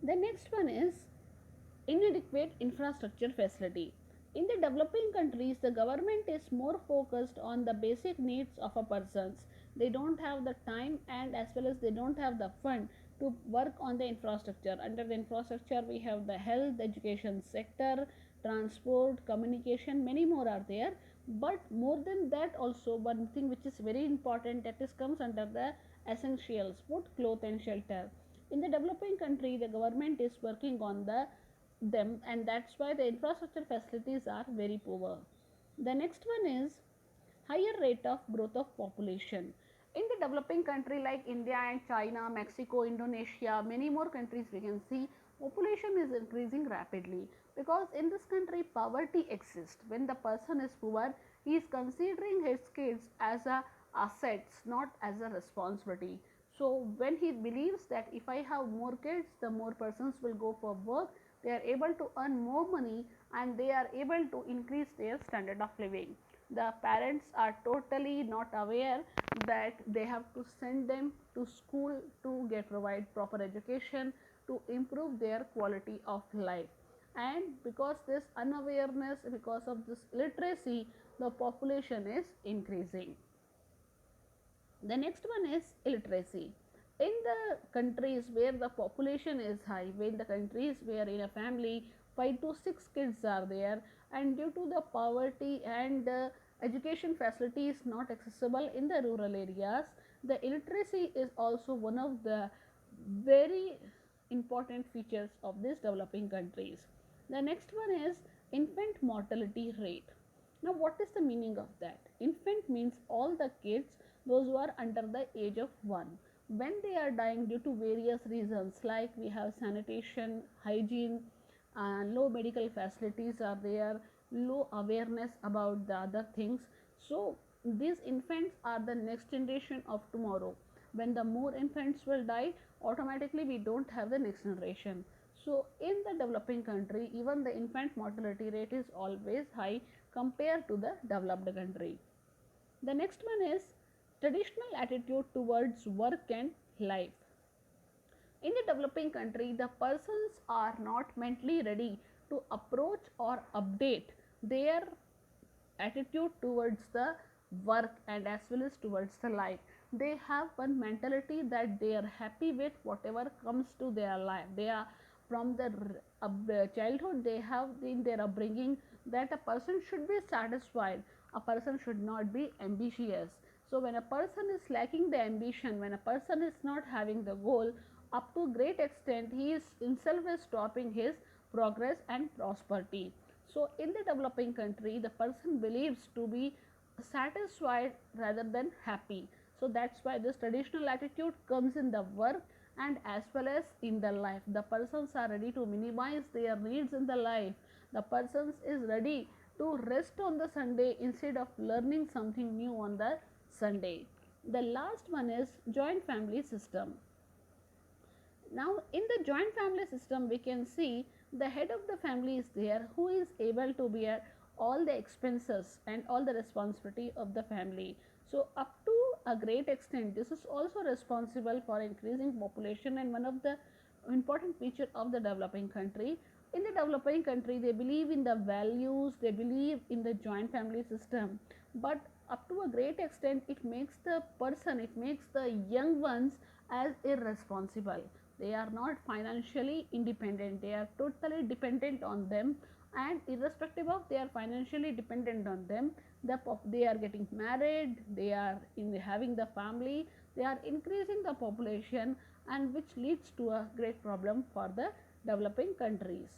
The next one is inadequate infrastructure facility. In the developing countries, the government is more focused on the basic needs of a persons. They don't have the time and as well as they don't have the fund to work on the infrastructure. Under the infrastructure, we have the health, education sector, transport, communication, many more are there. But more than that, also one thing which is very important, that is comes under the essentials: food, cloth, and shelter. In the developing country, the government is working on them, and that's why the infrastructure facilities are very poor. The next one is higher rate of growth of population. In the developing country like India and China, Mexico, Indonesia, many more countries, we can see population is increasing rapidly, because in this country poverty exists. When the person is poor, he is considering his kids as a assets, not as a responsibility. So when he believes that if I have more kids, the more persons will go for work, they are able to earn more money and they are able to increase their standard of living. The parents are totally not aware that they have to send them to school to get provide proper education to improve their quality of life. And because this unawareness, because of this illiteracy, the population is increasing. The next one is illiteracy. In the countries where the population is high, when the countries where in a family 5 to 6 kids are there, and due to the poverty and education facilities not accessible in the rural areas, the illiteracy is also one of the very important features of these developing countries. The next one is infant mortality rate. Now, what is the meaning of that? Infant means all the kids, those who are under the age of 1. When they are dying due to various reasons, like we have sanitation, hygiene, low medical facilities are there, low awareness about the other things. So, these infants are the next generation of tomorrow. When the more infants will die, automatically we don't have the next generation. So, in the developing country, even the infant mortality rate is always high compared to the developed country. The next one is traditional attitude towards work and life. In the developing country, the persons are not mentally ready to approach or update their attitude towards the work and as well as towards the life. They have one mentality that they are happy with whatever comes to their life. They are from the childhood, they have in their upbringing that a person should be satisfied, a person should not be ambitious. So when a person is lacking the ambition, when a person is not having the goal, up to great extent he is himself is stopping his progress and prosperity. So in the developing country, the person believes to be satisfied rather than happy. So that's why this traditional attitude comes in the work and as well as in the life. The persons are ready to minimize their needs in the life. The persons is ready to rest on the Sunday instead of learning something new on the Sunday. The last one is joint family system. Now, in the joint family system, we can see the head of the family is there who is able to bear all the expenses and all the responsibility of the family. So, up to a great extent, this is also responsible for increasing population and one of the important feature of the developing country. In the developing country, they believe in the values, they believe in the joint family system, but up to a great extent, it makes the person, it makes the young ones as irresponsible. They are not financially independent, they are totally dependent on them, and irrespective of they are financially dependent on them, they are getting married, they are in having the family, they are increasing the population, and which leads to a great problem for the developing countries.